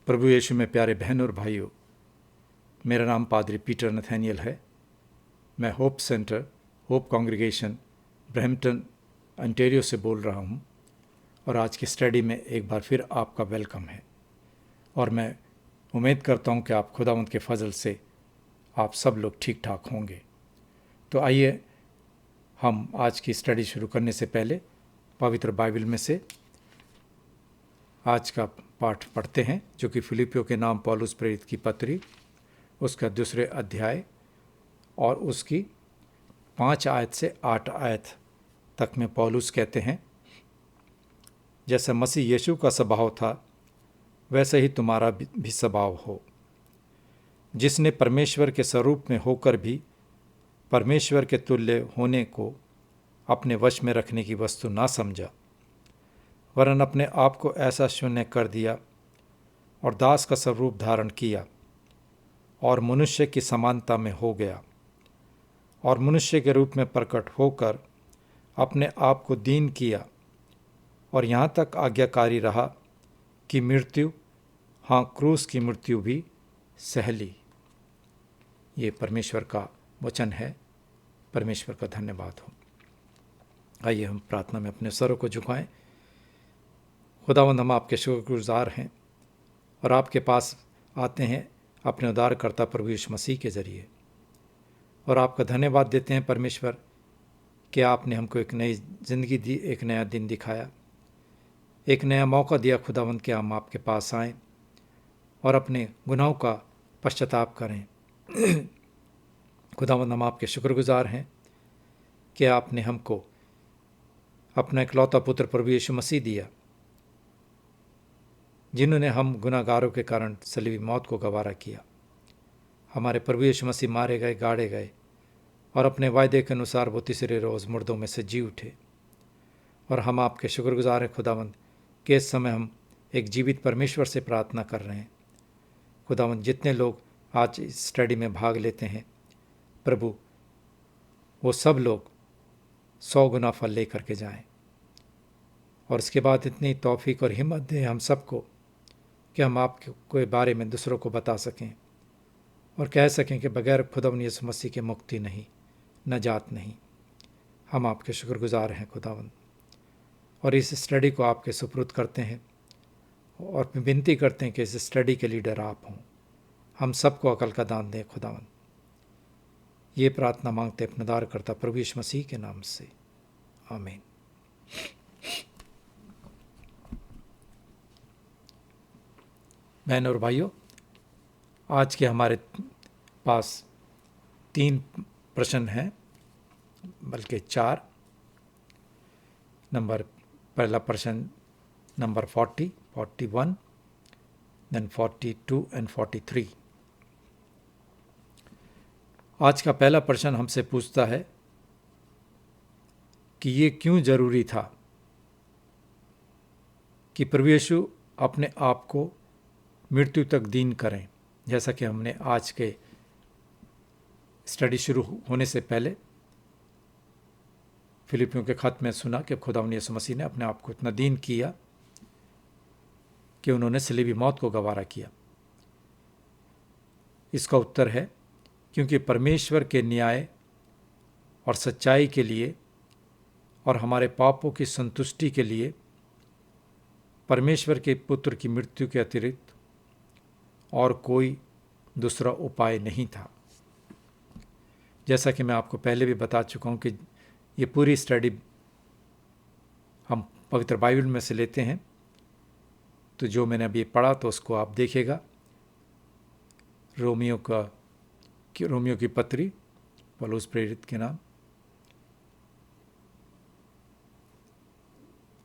प्रभु यीशु में प्यारे बहन और भाइयों, मेरा नाम पादरी पीटर नथानियल है। मैं hope centre, hope congregation, Brampton, Ontario से बोल रहा हूँ और आज की स्टडी में एक बार फिर आपका वेलकम है। और मैं उम्मीद करता हूँ कि आप खुदावंद के फजल से आप सब लोग ठीक ठाक होंगे। तो आइए हम आज की स्टडी शुरू करने से पहले पवित्र बाइबल में से आज का पाठ पढ़ते हैं, जो कि फिलिपियों के नाम पौलुस प्रेरित की पत्री, उसका 2 अध्याय और उसकी 5 आयत से 8 आयत तक में पौलुस कहते हैं, जैसा मसीह यीशु का स्वभाव था वैसे ही तुम्हारा भी स्वभाव हो, जिसने परमेश्वर के स्वरूप में होकर भी परमेश्वर के तुल्य होने को अपने वश में रखने की वस्तु ना समझा, वरन अपने आप को ऐसा शून्य कर दिया और दास का स्वरूप धारण किया और मनुष्य की समानता में हो गया और मनुष्य के रूप में प्रकट होकर अपने आप को दीन किया और यहाँ तक आज्ञाकारी रहा कि मृत्यु, हाँ क्रूस की मृत्यु भी सह ली। ये परमेश्वर का वचन है। परमेश्वर का धन्यवाद हो। आइए हम प्रार्थना में अपने सरों को झुकाएं। खुदावंद, हम आपके शुक्रगुजार हैं और आपके पास आते हैं अपने उद्धारकर्ता प्रभु यीशु मसीह के ज़रिए, और आपका धन्यवाद देते हैं परमेश्वर कि आपने हमको एक नई ज़िंदगी दी, एक नया दिन दिखाया, एक नया मौका दिया खुदावंद कि हम आपके पास आएँ और अपने गुनाहों का पश्चाताप करें। खुदावंद, हम आपके शुक्रगुजार हैं कि आपने हमको अपना इकलौता पुत्र प्रभु यीशु मसीह दिया, जिन्होंने हम गुनाहगारों के कारण सलीबी मौत को गवारा किया। हमारे प्रभु यीशु मसीह मारे गए, गाड़े गए और अपने वायदे के अनुसार वो तीसरे रोज़ मुर्दों में से जी उठे। और हम आपके शुक्रगुजार हैं खुदावंद कि इस समय हम एक जीवित परमेश्वर से प्रार्थना कर रहे हैं। खुदावंद, जितने लोग आज इस स्टडी में भाग लेते हैं प्रभु, वो सब लोग 100 गुना फल ले करके जाएं, और इसके बाद इतनी तौफीक और हिम्मत दें हम सबको कि हम आपके बारे में दूसरों को बता सकें और कह सकें कि बगैर खुदावंद यीशु मसीह के मुक्ति नहीं, नजात नहीं। हम आपके शुक्रगुजार हैं खुदावंद, और इस स्टडी को आपके सुपुर्द करते हैं और विनती करते हैं कि इस स्टडी के लीडर आप हों। हम सबको अकल का दान दें खुदावंद। ये प्रार्थना मांगते अपने उद्धारकर्ता प्रभु यीशु मसीह के नाम से, आमीन। बहन और भाइयों, आज के हमारे पास 3 प्रश्न हैं, बल्कि 4। पहला प्रश्न नंबर 40, 41, देन 42 एंड 43। आज का पहला प्रश्न हमसे पूछता है कि ये क्यों जरूरी था कि प्रभु यीशु अपने आप को मृत्यु तक दीन करें। जैसा कि हमने आज के स्टडी शुरू होने से पहले फिलिपियों के खत में सुना कि खुदावंद यीशु मसीह ने अपने आप को इतना दीन किया कि उन्होंने सलीबी मौत को गवारा किया। इसका उत्तर है क्योंकि परमेश्वर के न्याय और सच्चाई के लिए और हमारे पापों की संतुष्टि के लिए परमेश्वर के पुत्र की मृत्यु के अतिरिक्त और कोई दूसरा उपाय नहीं था। जैसा कि मैं आपको पहले भी बता चुका हूँ कि ये पूरी स्टडी हम पवित्र बाइबल में से लेते हैं, तो जो मैंने अभी पढ़ा तो उसको आप देखिएगा। रोमियो की पत्री पौलुस प्रेरित के नाम,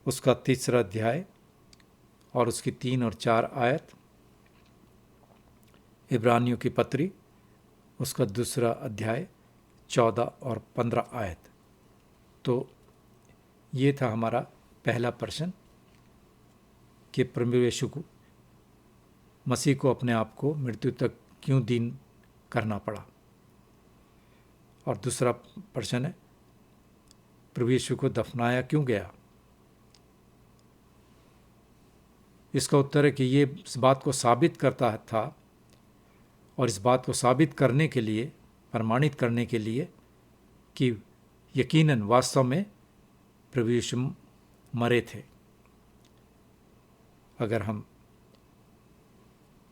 उसका 3 अध्याय और उसकी 3 और 4 आयत। इब्रानियों की पत्री, उसका 2 अध्याय 14 और 15 आयत। तो ये था हमारा पहला प्रश्न कि प्रभु यीशु को मसीह को अपने आप को मृत्यु तक क्यों दीन करना पड़ा। और दूसरा प्रश्न है प्रभु यीशु को दफनाया क्यों गया। इसका उत्तर है कि ये इस बात को साबित करता था, और इस बात को साबित करने के लिए, प्रमाणित करने के लिए कि यकीनन वास्तव में प्रभु यीशु मरे थे। अगर हम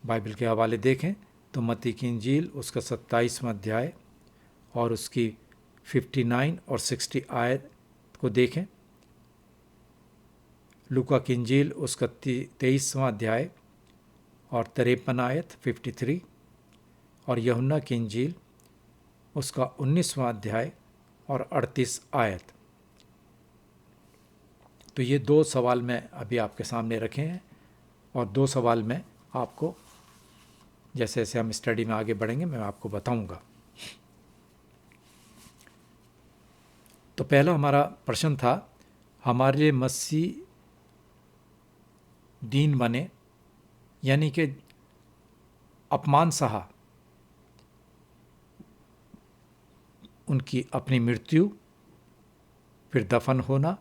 बाइबल के हवाले देखें तो मत्ती की इंजील उसका 27वां अध्याय और उसकी 59 और 60 आयत को देखें, लूका की इंजील उसका 23वां अध्याय और 53 आयत 53, और यूहन्ना की इंजील उसका 19वां अध्याय और 38 आयत। तो ये 2 सवाल मैं अभी आपके सामने रखे हैं, और 2 सवाल मैं आपको जैसे जैसे हम स्टडी में आगे बढ़ेंगे मैं आपको बताऊंगा। तो पहला हमारा प्रश्न था, हमारे लिए मसीह दीन बने, यानी कि अपमान सहा, उनकी अपनी मृत्यु, फिर दफन होना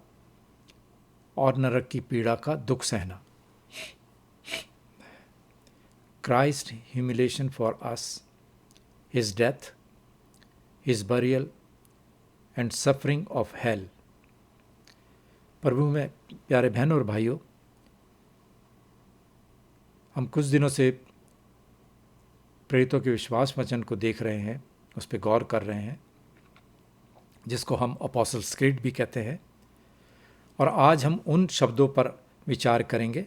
और नरक की पीड़ा का दुख सहना। Christ's humiliation for us, his death, his burial and suffering of hell। प्रभु में प्यारे बहनों और भाइयों, हम कुछ दिनों से प्रेरितों के विश्वास वचन को देख रहे हैं, उस पर गौर कर रहे हैं, जिसको हम अपोस्टल्स क्रीड भी कहते हैं, और आज हम उन शब्दों पर विचार करेंगे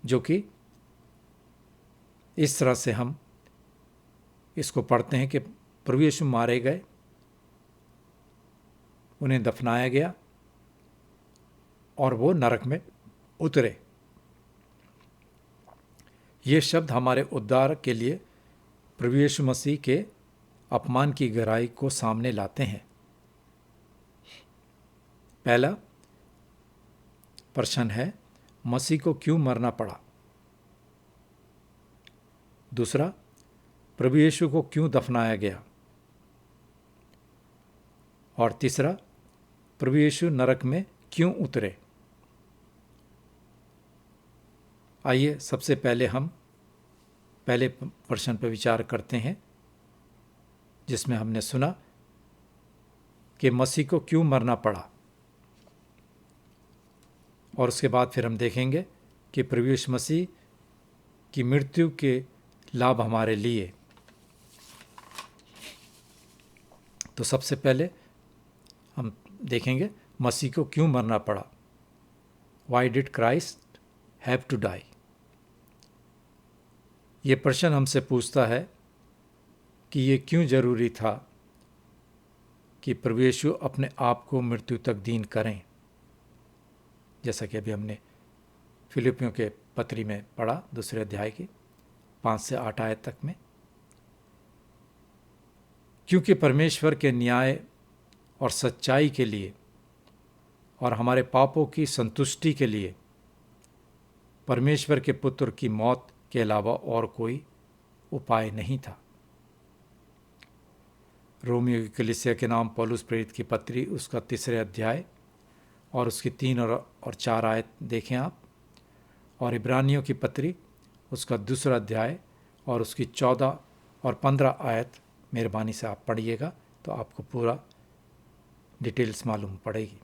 जो कि इस तरह से हम इसको पढ़ते हैं कि प्रभु यीशु मारे गए, उन्हें दफनाया गया और वो नरक में उतरे। ये शब्द हमारे उद्धार के लिए प्रभु यीशु मसीह के अपमान की गहराई को सामने लाते हैं। पहला प्रश्न है, मसीह को क्यों मरना पड़ा? दूसरा, प्रभु यीशु को क्यों दफनाया गया? और तीसरा, प्रभु यीशु नरक में क्यों उतरे? आइए सबसे पहले हम पहले प्रश्न पर विचार करते हैं, जिसमें हमने सुना कि मसीह को क्यों मरना पड़ा, और उसके बाद फिर हम देखेंगे कि प्रभु यीशु मसीह की मृत्यु के लाभ हमारे लिए। तो सबसे पहले हम देखेंगे मसीह को क्यों मरना पड़ा। Why did Christ have to die? ये प्रश्न हमसे पूछता है कि ये क्यों जरूरी था कि प्रभु यीशु अपने आप को मृत्यु तक दीन करें, जैसा कि अभी हमने फिलिपियों के पत्री में पढ़ा, 2 अध्याय की 5 से 8 आयत तक में। क्योंकि परमेश्वर के न्याय और सच्चाई के लिए और हमारे पापों की संतुष्टि के लिए परमेश्वर के पुत्र की मौत के अलावा और कोई उपाय नहीं था। रोमियो की कलीसिया के नाम पौलुस प्रेरित की पत्री उसका 3 अध्याय और उसकी 3 और 4 आयत देखें आप, और इब्रानियों की पत्री उसका 2 अध्याय और उसकी 14 और 15 आयत मेहरबानी से आप पढ़िएगा तो आपको पूरा डिटेल्स मालूम पड़ेगी।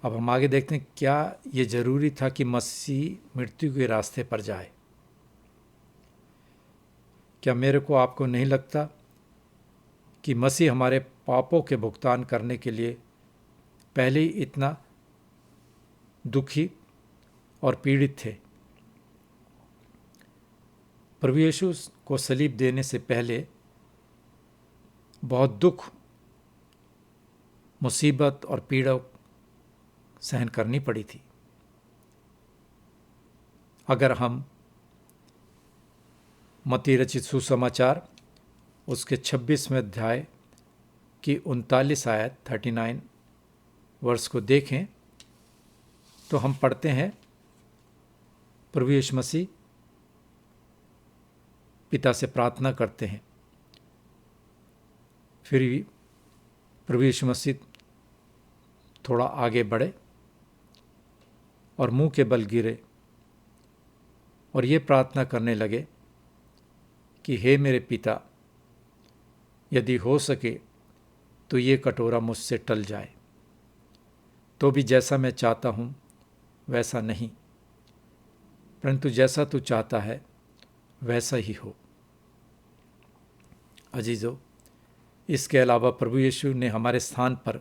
अब हम आगे देखते हैं, क्या ये जरूरी था कि मसीह मृत्यु के रास्ते पर जाए? क्या मेरे को आपको नहीं लगता कि मसीह हमारे पापों के भुगतान करने के लिए पहले ही इतना दुखी और पीड़ित थे? प्रभु यीशु को सलीब देने से पहले बहुत दुख, मुसीबत और पीड़ा सहन करनी पड़ी थी। अगर हम मत्ती रचित सुसमाचार उसके 26वें अध्याय की 39 आयत 39 वर्ष को देखें तो हम पढ़ते हैं, प्रभु यीशु मसीह पिता से प्रार्थना करते हैं। फिर भी प्रभु यीशु मसीह थोड़ा आगे बढ़े और मुंह के बल गिरे और ये प्रार्थना करने लगे कि हे मेरे पिता, यदि हो सके तो ये कटोरा मुझसे टल जाए, तो भी जैसा मैं चाहता हूँ वैसा नहीं, परंतु जैसा तू चाहता है वैसा ही हो। अजीजों, इसके अलावा प्रभु यीशु ने हमारे स्थान पर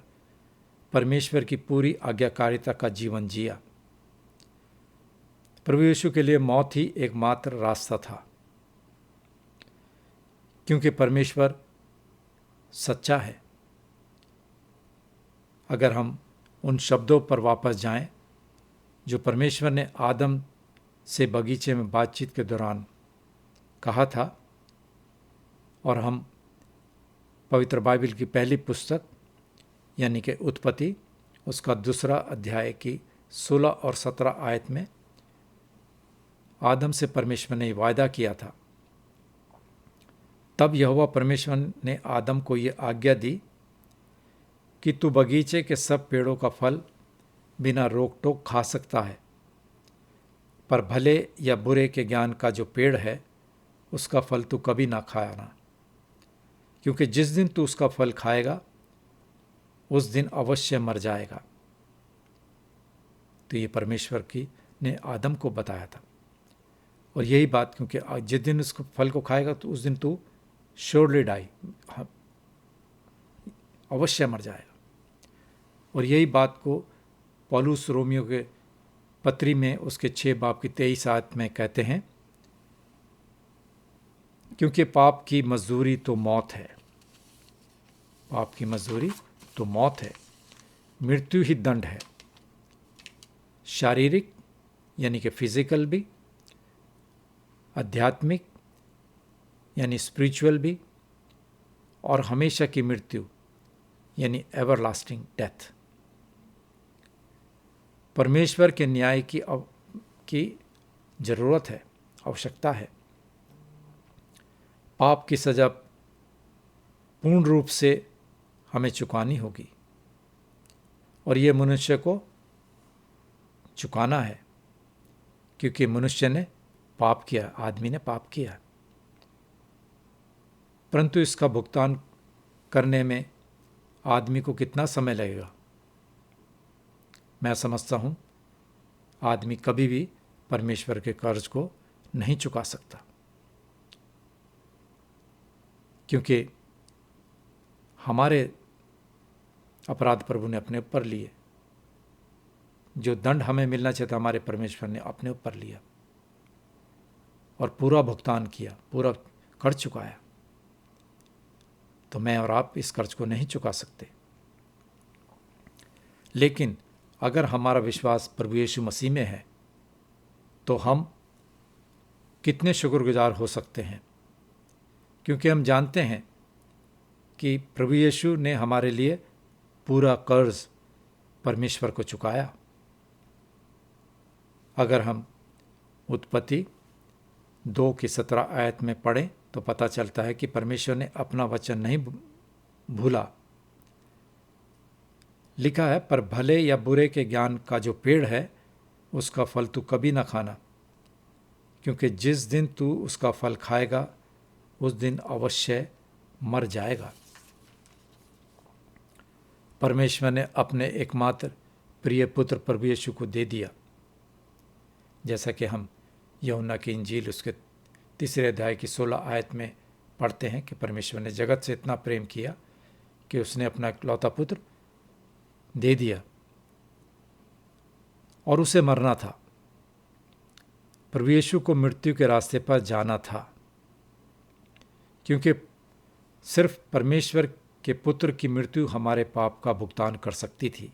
परमेश्वर की पूरी आज्ञाकारिता का जीवन जिया। प्रभु यीशु के लिए मौत ही एकमात्र रास्ता था, क्योंकि परमेश्वर सच्चा है। अगर हम उन शब्दों पर वापस जाएं जो परमेश्वर ने आदम से बगीचे में बातचीत के दौरान कहा था, और हम पवित्र बाइबल की पहली पुस्तक यानी कि उत्पत्ति उसका 2 अध्याय की 16 और 17 आयत में आदम से परमेश्वर ने वायदा किया था। तब यहोवा परमेश्वर ने आदम को ये आज्ञा दी कि तू बगीचे के सब पेड़ों का फल बिना रोक टोक खा सकता है, पर भले या बुरे के ज्ञान का जो पेड़ है उसका फल तू कभी ना खाना, क्योंकि जिस दिन तू उसका फल खाएगा उस दिन अवश्य मर जाएगा। तो ये परमेश्वर की ने आदम को बताया था, और यही बात, क्योंकि जिस दिन उसको फल को खाएगा तो उस दिन तू श्योरली डाई, अवश्य मर जाएगा। और यही बात को पौलुस रोमियो के पत्री में उसके 6 बाब की 23 आयत में कहते हैं, क्योंकि पाप की मजदूरी तो मौत है, पाप की मजदूरी तो मौत है, मृत्यु ही दंड है, शारीरिक यानी कि फिजिकल भी, आध्यात्मिक यानी स्पिरिचुअल भी, और हमेशा की मृत्यु यानी एवरलास्टिंग डेथ। परमेश्वर के न्याय की जरूरत है, आवश्यकता है। पाप की सजा पूर्ण रूप से हमें चुकानी होगी, और ये मनुष्य को चुकाना है, क्योंकि मनुष्य ने पाप किया, आदमी ने पाप किया। परंतु इसका भुगतान करने में आदमी को कितना समय लगेगा? मैं समझता हूँ आदमी कभी भी परमेश्वर के कर्ज को नहीं चुका सकता, क्योंकि हमारे अपराध प्रभु ने अपने ऊपर लिए। जो दंड हमें मिलना चाहिए था हमारे परमेश्वर ने अपने ऊपर लिया और पूरा भुगतान किया, पूरा कर चुकाया। तो मैं और आप इस कर्ज को नहीं चुका सकते। लेकिन अगर हमारा विश्वास प्रभु यीशु मसीह में है तो हम कितने शुक्रगुजार हो सकते हैं, क्योंकि हम जानते हैं कि प्रभु यीशु ने हमारे लिए पूरा कर्ज परमेश्वर को चुकाया। अगर हम उत्पत्ति 2 की 17 आयत में पढ़ें तो पता चलता है कि परमेश्वर ने अपना वचन नहीं भूला। लिखा है, पर भले या बुरे के ज्ञान का जो पेड़ है उसका फल तू कभी ना खाना, क्योंकि जिस दिन तू उसका फल खाएगा उस दिन अवश्य मर जाएगा। परमेश्वर ने अपने एकमात्र प्रिय पुत्र प्रभु यीशु को दे दिया, जैसा कि हम यूहन्ना की इंजील उसके 3 अध्याय की 16 आयत में पढ़ते हैं कि परमेश्वर ने जगत से इतना प्रेम किया कि उसने अपना इकलौता पुत्र दे दिया, और उसे मरना था। प्रभु यीशु को मृत्यु के रास्ते पर जाना था, क्योंकि सिर्फ परमेश्वर के पुत्र की मृत्यु हमारे पाप का भुगतान कर सकती थी।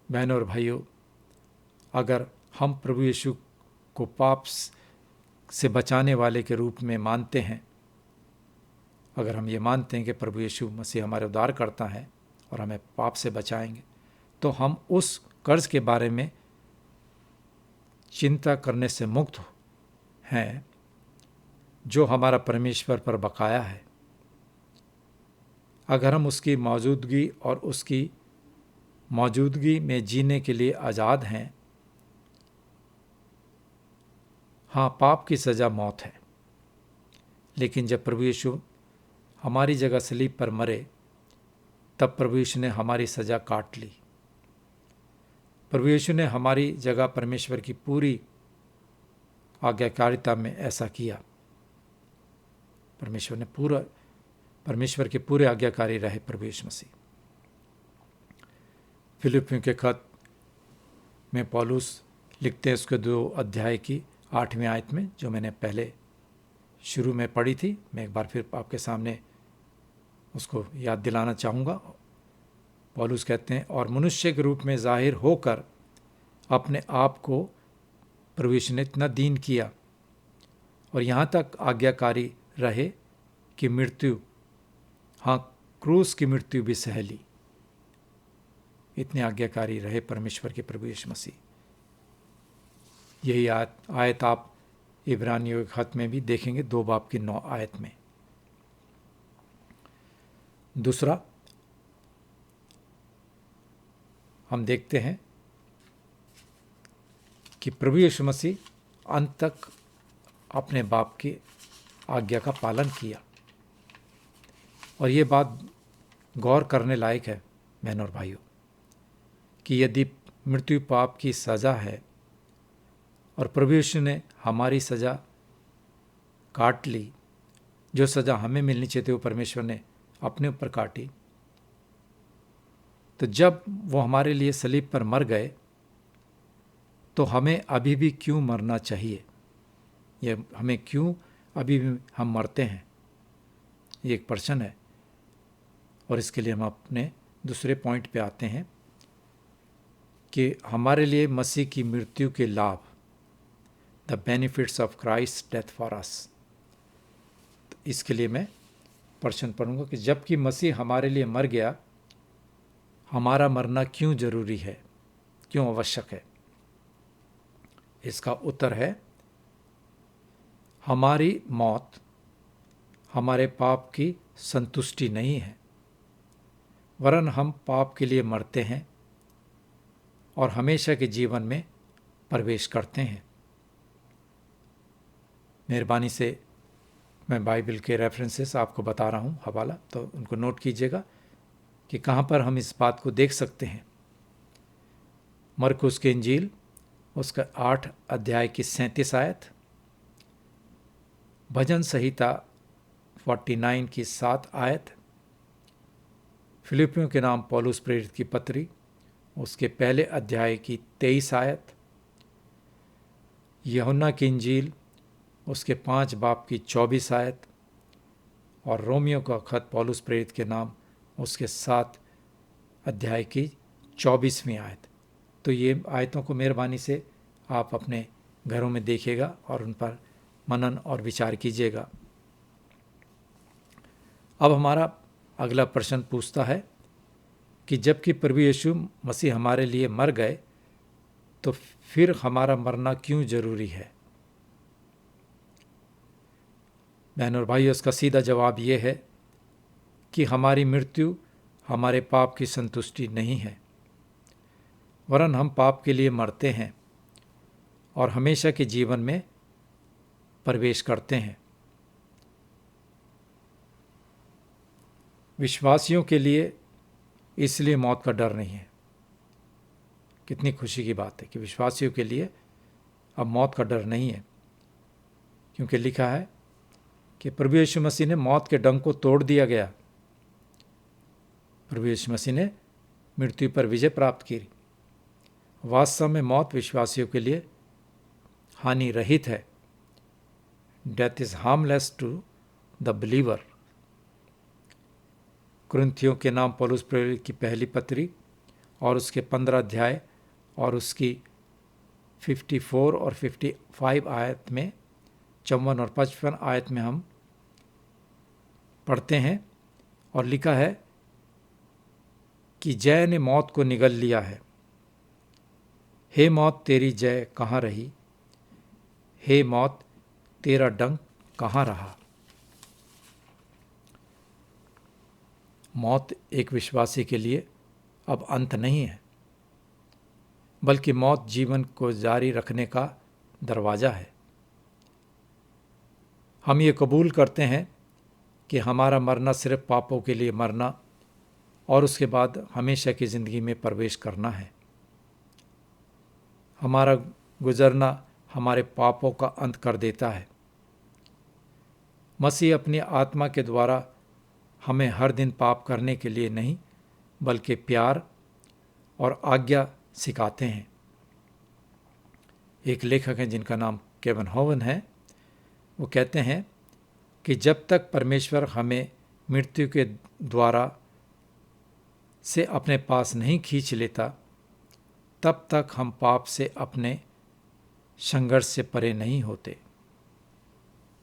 बहनों और भाइयों, अगर हम प्रभु यीशु को पाप से बचाने वाले के रूप में मानते हैं, अगर हम ये मानते हैं कि प्रभु यीशु मसीह हमारे उद्धार करता है और हमें पाप से बचाएंगे, तो हम उस कर्ज के बारे में चिंता करने से मुक्त हैं जो हमारा परमेश्वर पर बकाया है। अगर हम उसकी मौजूदगी और उसकी मौजूदगी में जीने के लिए आज़ाद हैं। हाँ, पाप की सज़ा मौत है, लेकिन जब प्रभु यीशु हमारी जगह सलीब पर मरे तब प्रभु यीशु ने हमारी सज़ा काट ली। प्रभु यीशु ने हमारी जगह परमेश्वर की पूरी आज्ञाकारिता में ऐसा किया। परमेश्वर के पूरे आज्ञाकारी रहे प्रभु यीशु मसीह। फिलिपियों के खत में पौलुस लिखते हैं उसके 2 अध्याय की 8वीं आयत में, जो मैंने पहले शुरू में पढ़ी थी। मैं एक बार फिर आपके सामने उसको याद दिलाना चाहूँगा। पौलुस कहते हैं, और मनुष्य के रूप में जाहिर होकर अपने आप को प्रभु यीशु ने इतना दीन किया और यहाँ तक आज्ञाकारी रहे कि मृत्यु, हाँ, क्रूस की मृत्यु भी सह ली। इतने आज्ञाकारी रहे परमेश्वर के प्रभु यीशु मसीह। यही आयत आप इब्रानियों के खत में भी देखेंगे, 2 बाब की 9 आयत में। दूसरा हम देखते हैं कि प्रभु यीशु मसीह अंत तक अपने बाप की आज्ञा का पालन किया। और ये बात गौर करने लायक है बहनों और भाइयों, कि यदि मृत्यु पाप की सज़ा है और प्रभु यीशु ने हमारी सज़ा काट ली, जो सज़ा हमें मिलनी चाहिए थी वो परमेश्वर ने अपने ऊपर काटी, तो जब वो हमारे लिए सलीब पर मर गए तो हमें अभी भी क्यों मरना चाहिए? ये हमें क्यों अभी भी हम मरते हैं, ये एक प्रश्न है। और इसके लिए हम अपने दूसरे पॉइंट पे आते हैं कि हमारे लिए मसीह की मृत्यु के लाभ, the benefits of Christ death for us. इसके लिए मैं प्रश्न पढ़ूंगा कि जबकि मसीह हमारे लिए मर गया, हमारा मरना क्यों जरूरी है, क्यों आवश्यक है? इसका उत्तर है, हमारी मौत हमारे पाप की संतुष्टि नहीं है, वरन हम पाप के लिए मरते हैं और हमेशा के जीवन में प्रवेश करते हैं। मेहरबानी से मैं बाइबल के रेफरेंसेस आपको बता रहा हूँ, हवाला, तो उनको नोट कीजिएगा कि कहाँ पर हम इस बात को देख सकते हैं। मरकुस की इंजील उसका 8 अध्याय की 37 आयत, भजन संहिता 49 की 7 आयत, फिलिपियों के नाम पौलुस प्रेरित की पत्री उसके पहले अध्याय की 23 आयत, यूहन्ना की इंजील उसके 5 बाब की 24 आयत, और रोमियो का खत पौलुस प्रेरित के नाम उसके 7 अध्याय की 24वीं आयत। तो ये आयतों को मेहरबानी से आप अपने घरों में देखिएगा और उन पर मनन और विचार कीजिएगा। अब हमारा अगला प्रश्न पूछता है कि जबकि प्रभु यीशु मसीह हमारे लिए मर गए, तो फिर हमारा मरना क्यों जरूरी है? बहनों और भाइयों, इसका सीधा जवाब ये है कि हमारी मृत्यु हमारे पाप की संतुष्टि नहीं है, वरन हम पाप के लिए मरते हैं और हमेशा के जीवन में प्रवेश करते हैं। विश्वासियों के लिए इसलिए मौत का डर नहीं है। कितनी खुशी की बात है कि विश्वासियों के लिए अब मौत का डर नहीं है, क्योंकि लिखा है कि प्रभु यीशु मसीह ने मौत के डंक को तोड़ दिया गया। प्रभु यीशु मसीह ने मृत्यु पर विजय प्राप्त की। वास्तव में मौत विश्वासियों के लिए हानि रहित है। Death is harmless to the believer. कुरिन्थियों के नाम पौलुस प्रेरित की पहली पत्री और उसके 15 अध्याय और उसकी 54 और 55 आयत में, 54 और 55 आयत में हम पढ़ते हैं और लिखा है कि जय ने मौत को निगल लिया है। हे मौत तेरी जय कहाँ रही? हे मौत तेरा डंक कहाँ रहा? मौत एक विश्वासी के लिए अब अंत नहीं है, बल्कि मौत जीवन को जारी रखने का दरवाज़ा है। हम ये कबूल करते हैं कि हमारा मरना सिर्फ पापों के लिए मरना और उसके बाद हमेशा की ज़िंदगी में प्रवेश करना है। हमारा गुजरना हमारे पापों का अंत कर देता है। मसीह अपनी आत्मा के द्वारा हमें हर दिन पाप करने के लिए नहीं बल्कि प्यार और आज्ञा सिखाते हैं। एक लेखक हैं जिनका नाम केविन होवन है, वो कहते हैं कि जब तक परमेश्वर हमें मृत्यु के द्वारा से अपने पास नहीं खींच लेता, तब तक हम पाप से अपने संघर्ष से परे नहीं होते।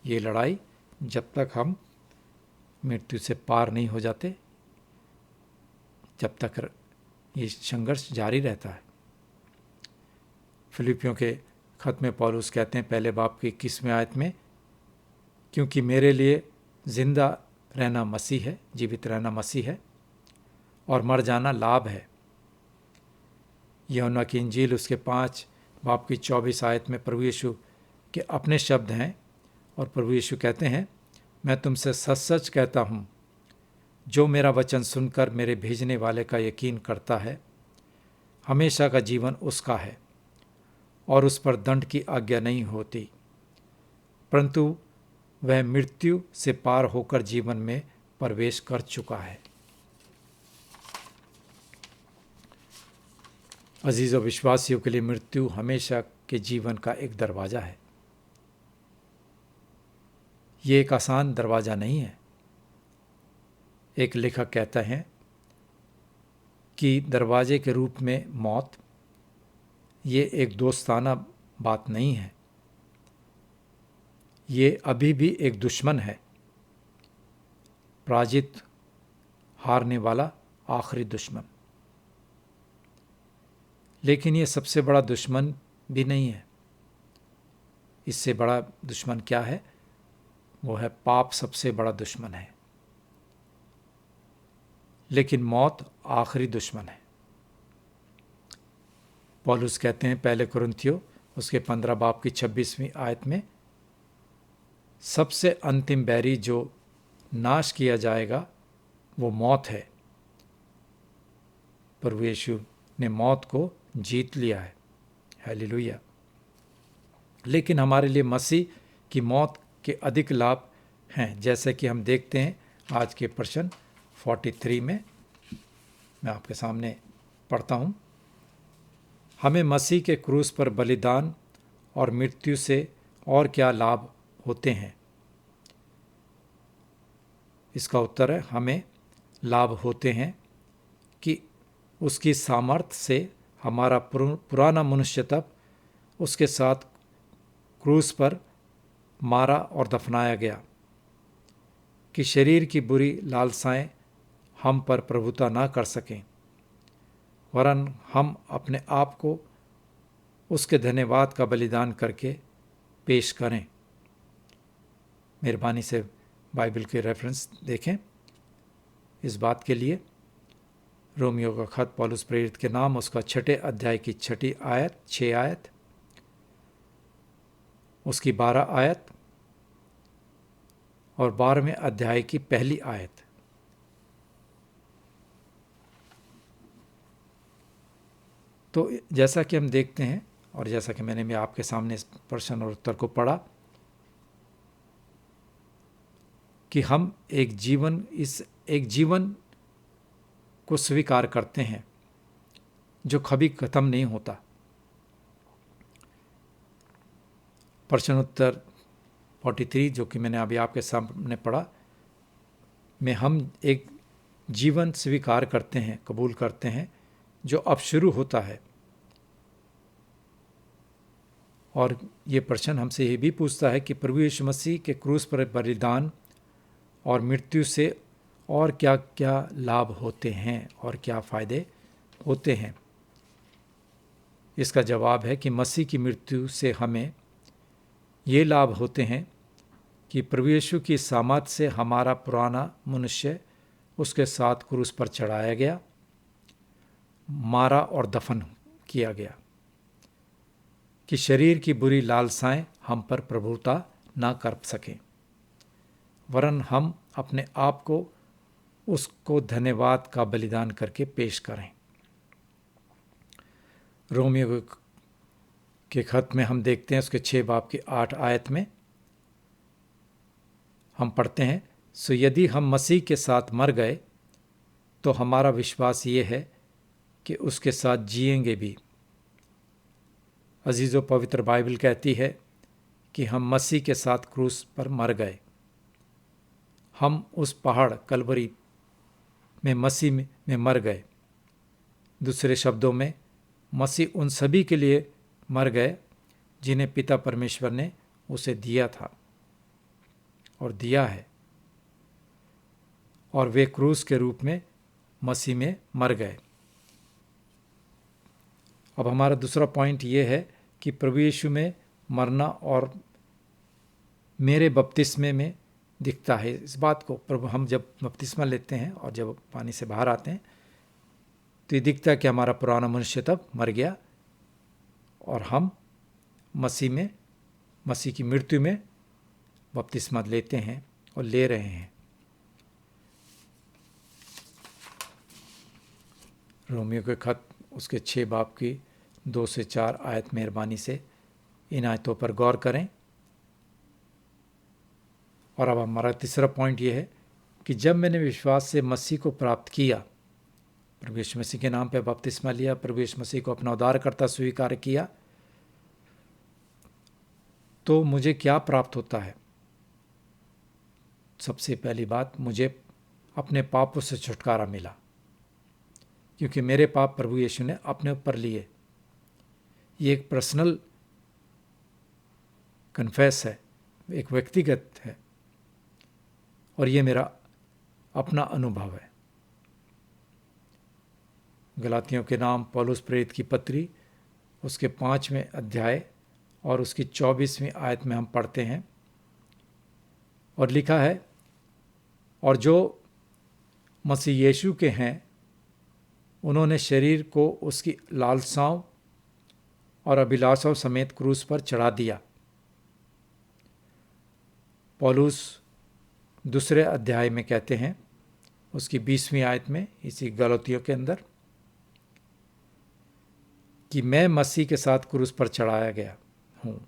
ये लड़ाई जब तक हम मृत्यु से पार नहीं हो जाते, जब तक ये संघर्ष जारी रहता है। फिलिपियों के खत में पौलुस कहते हैं पहले बाब की 21वें आयत में, क्योंकि मेरे लिए जिंदा रहना मसीह है, जीवित रहना मसीह है और मर जाना लाभ है। यूहन्ना की इंजील उसके 5 बाब की 24 आयत में प्रभु यीशु के अपने शब्द हैं और प्रभु यीशु कहते हैं, मैं तुमसे सच सच कहता हूँ, जो मेरा वचन सुनकर मेरे भेजने वाले का यकीन करता है, हमेशा का जीवन उसका है और उस पर दंड की आज्ञा नहीं होती, परंतु वह मृत्यु से पार होकर जीवन में प्रवेश कर चुका है। अजीज़ों, विश्वासियों के लिए मृत्यु हमेशा के जीवन का एक दरवाज़ा है। ये एक आसान दरवाज़ा नहीं है। एक लेखक कहता है कि दरवाजे के रूप में मौत ये एक दोस्ताना बात नहीं है, ये अभी भी एक दुश्मन है, पराजित हारने वाला आखिरी दुश्मन। लेकिन ये सबसे बड़ा दुश्मन भी नहीं है। इससे बड़ा दुश्मन क्या है? वो है पाप, सबसे बड़ा दुश्मन है। लेकिन मौत आखिरी दुश्मन है। पौलुस कहते हैं पहले कुरिन्थियों उसके 15 बाब की 26वीं आयत में, सबसे अंतिम बैरी जो नाश किया जाएगा वो मौत है। प्रभु यीशु ने मौत को जीत लिया है। हालेलुया। लेकिन हमारे लिए मसीह की मौत के अधिक लाभ हैं, जैसे कि हम देखते हैं आज के प्रश्न 43 में। मैं आपके सामने पढ़ता हूँ। हमें मसीह के क्रूस पर बलिदान और मृत्यु से और क्या लाभ होते हैं? इसका उत्तर है, हमें लाभ होते हैं कि उसकी सामर्थ्य से हमारा पुराना मनुष्य तब उसके साथ क्रूस पर मारा और दफनाया गया कि शरीर की बुरी लालसाएं हम पर प्रभुता ना कर सकें, वरन हम अपने आप को उसके धन्यवाद का बलिदान करके पेश करें। मेहरबानी से बाइबल के रेफरेंस देखें इस बात के लिए। रोमियो का खत पौलुस प्रेरित के नाम उसका 6 अध्याय की 6 आयत, 6 आयत, उसकी 12 आयत और 12वें अध्याय की 1 आयत। तो जैसा कि हम देखते हैं और जैसा कि मैंने भी आपके सामने इस प्रश्न और उत्तर को पढ़ा कि हम एक जीवन को स्वीकार करते हैं जो कभी खत्म नहीं होता। प्रश्न उत्तर 43 जो कि मैंने अभी आपके सामने पढ़ा में हम एक जीवन स्वीकार करते हैं, कबूल करते हैं जो अब शुरू होता है। और ये प्रश्न हमसे ये भी पूछता है कि प्रभु यीशु मसीह के क्रूस पर बलिदान और मृत्यु से और क्या क्या लाभ होते हैं और क्या फ़ायदे होते हैं। इसका जवाब है कि मसीह की मृत्यु से हमें ये लाभ होते हैं कि प्रभु यीशु की सामर्थ से हमारा पुराना मनुष्य उसके साथ क्रूस पर चढ़ाया गया, मारा और दफन किया गया। कि शरीर की बुरी लालसाएं हम पर प्रभुता ना कर सकें, वरन हम अपने आप को उसको धन्यवाद का बलिदान करके पेश करें। रोमियो के खत में हम देखते हैं उसके 6 बाब की 8 आयत में हम पढ़ते हैं, सो यदि हम मसीह के साथ मर गए तो हमारा विश्वास ये है कि उसके साथ जिएंगे भी। अजीज़ों, पवित्र बाइबल कहती है कि हम मसीह के साथ क्रूस पर मर गए। हम उस पहाड़ कलवरी में मसीह में मर गए। दूसरे शब्दों में, मसीह उन सभी के लिए मर गए जिन्हें पिता परमेश्वर ने उसे दिया था और दिया है, और वे क्रूस के रूप में मसीह में मर गए। अब हमारा दूसरा पॉइंट ये है कि प्रभु यीशु में मरना और मेरे बपतिस्मे में दिखता है। इस बात को प्रभु, हम जब बपतिस्मा लेते हैं और जब पानी से बाहर आते हैं तो ये दिखता है कि हमारा पुराना मनुष्य तब मर गया और हम मसीह की मृत्यु में बपतिस्मा लेते हैं और ले रहे हैं। रोमियो के खत उसके 6 बाब की 2 से 4 आयत मेहरबानी से इन आयतों पर गौर करें। और अब हमारा तीसरा पॉइंट ये है कि जब मैंने विश्वास से मसीह को प्राप्त किया, प्रभु यीशु मसीह के नाम पे बपतिस्मा लिया, प्रभु यीशु मसीह को अपना उद्धारकर्ता स्वीकार किया, तो मुझे क्या प्राप्त होता है? सबसे पहली बात, मुझे अपने पापों से छुटकारा मिला, क्योंकि मेरे पाप प्रभु यीशु ने अपने ऊपर लिए। ये एक पर्सनल कन्फेस है, एक व्यक्तिगत है, और ये मेरा अपना अनुभव है। गलातियों के नाम पौलुस प्रेरित की पत्री उसके 5वें अध्याय और उसकी 24वीं आयत में हम पढ़ते हैं, और लिखा है, और जो मसीह यीशु के हैं उन्होंने शरीर को उसकी लालसाओं और अभिलाषाओं समेत क्रूस पर चढ़ा दिया। पौलुस दूसरे अध्याय में कहते हैं उसकी 20वीं आयत में, इसी गलातियों के अंदर, कि मैं मसीह के साथ क्रूस पर चढ़ाया गया हूँ,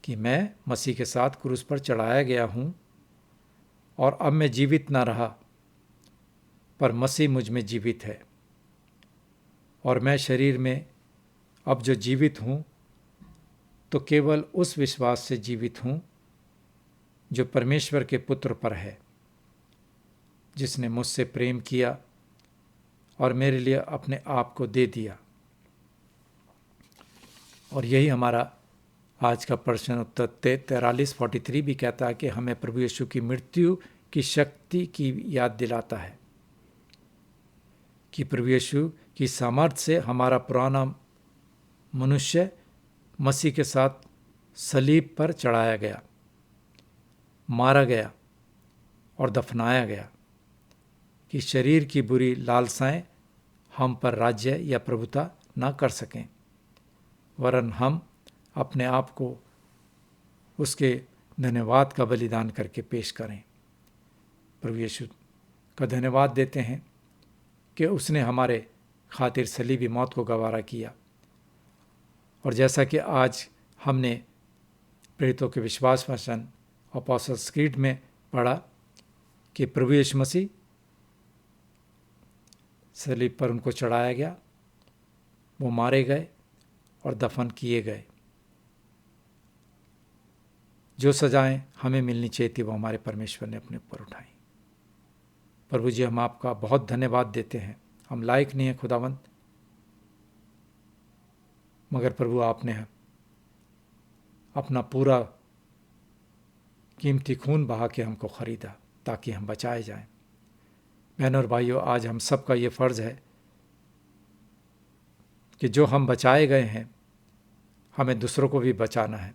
कि मैं मसीह के साथ क्रूस पर चढ़ाया गया हूँ, और अब मैं जीवित ना रहा पर मसीह मुझ में जीवित है, और मैं शरीर में अब जो जीवित हूँ तो केवल उस विश्वास से जीवित हूँ जो परमेश्वर के पुत्र पर है, जिसने मुझसे प्रेम किया और मेरे लिए अपने आप को दे दिया। और यही हमारा आज का प्रश्न उत्तर 43:43 भी कहता है कि हमें प्रभु यीशु की मृत्यु की शक्ति की याद दिलाता है, कि प्रभु यीशु की सामर्थ्य से हमारा पुराना मनुष्य मसीह के साथ सलीब पर चढ़ाया गया, मारा गया और दफनाया गया, कि शरीर की बुरी लालसाएं हम पर राज्य या प्रभुता ना कर सकें, वरन हम अपने आप को उसके धन्यवाद का बलिदान करके पेश करें। प्रभु यीशु का धन्यवाद देते हैं कि उसने हमारे खातिर सलीबी मौत को गवारा किया। और जैसा कि आज हमने प्रेरितों के विश्वास वचन अपोस्टल्स क्रीड में पढ़ा कि प्रभु यीशु मसीह सलीब पर उनको चढ़ाया गया, वो मारे गए और दफन किए गए। जो सजाएं हमें मिलनी चाहिए थी वो हमारे परमेश्वर ने अपने ऊपर उठाई। प्रभु जी, हम आपका बहुत धन्यवाद देते हैं। हम लायक नहीं हैं खुदावंत, मगर प्रभु आपने अपना पूरा कीमती खून बहा के हमको खरीदा ताकि हम बचाए जाएं। बहनों और भाइयों, आज हम सबका ये फ़र्ज़ है कि जो हम बचाए गए हैं हमें दूसरों को भी बचाना है।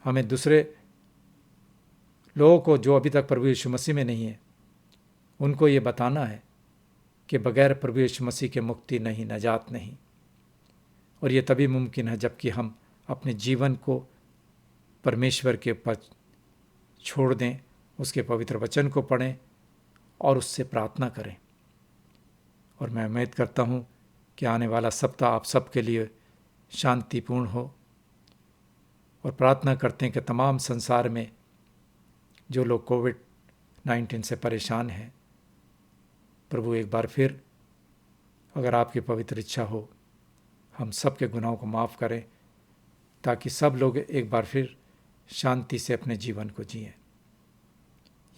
हमें दूसरे लोगों को जो अभी तक प्रभु यीशु मसीह में नहीं है उनको ये बताना है कि बगैर प्रभु यीशु मसीह के मुक्ति नहीं, नजात नहीं। और ये तभी मुमकिन है जबकि हम अपने जीवन को परमेश्वर के ऊपर छोड़ दें, उसके पवित्र वचन को पढ़ें और उससे प्रार्थना करें। और मैं उम्मीद करता हूँ कि आने वाला सप्ताह आप सबके लिए शांतिपूर्ण हो, और प्रार्थना करते हैं कि तमाम संसार में जो लोग कोविड-19 से परेशान हैं, प्रभु एक बार फिर अगर आपकी पवित्र इच्छा हो हम सब के गुनाहों को माफ़ करें, ताकि सब लोग एक बार फिर शांति से अपने जीवन को जिएं।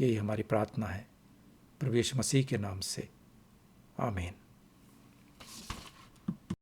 यही हमारी प्रार्थना है प्रभु यीशु मसीह के नाम से, आमीन।